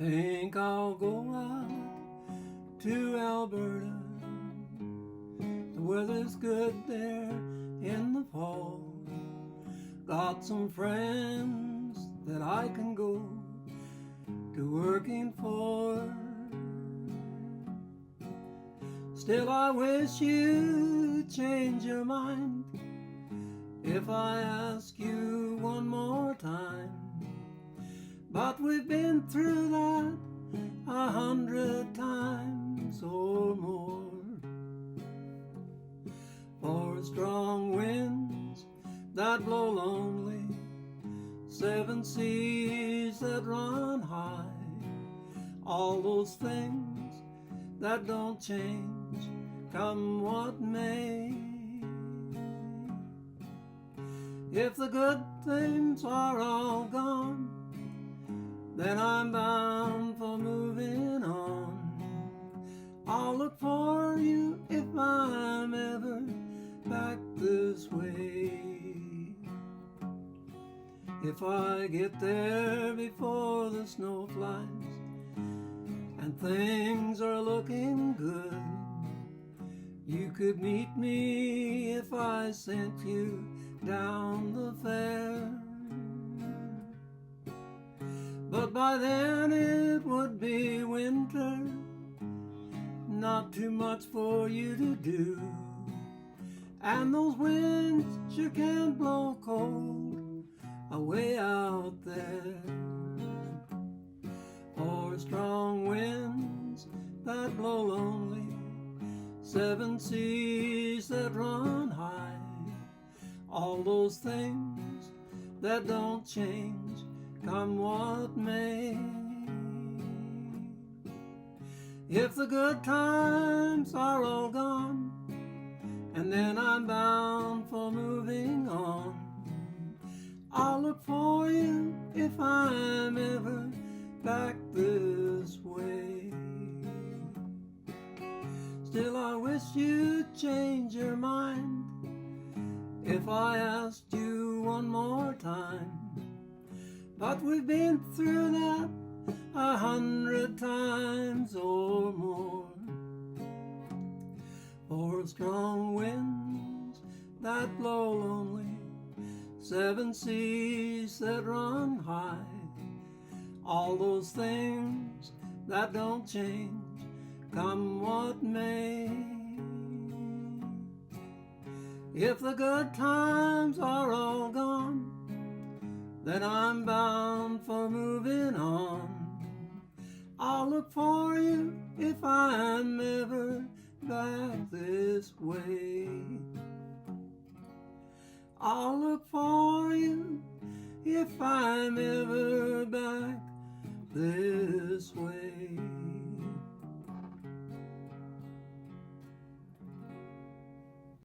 think I'll go out to Alberta. The weather's good there in the fall. Got some friends that I can go to working for. Still I wish you'd change your mind if I ask you one more time. But we've been through that 100 times or more. For strong winds that blow lonely, 7 seas that run high, all those things that don't change, come what may. If the good things are all gone, then I'm bound for moving on. I'll look for you if I'm ever back this way. If I get there before the snow flies and things are looking good, you could meet me if I sent you down the fair. But by then it would be winter, not too much for you to do, and those winds sure can blow cold away out there. For strong winds that blow lonely, 7 seas that run high, all those things that don't change, come what may. If the good times are all gone, and then I'm bound for moving on, I'll look for you if I'm ever back this way. Still I wish you'd change your mind if I asked you one more time. But we've been through that 100 times or more. For strong winds that blow lonely, 7 seas that run high, all those things that don't change, come what may. If the good times are all gone, then I'm bound for moving on. I'll look for you if I'm ever back this way. I'll look for you if I'm ever back this way.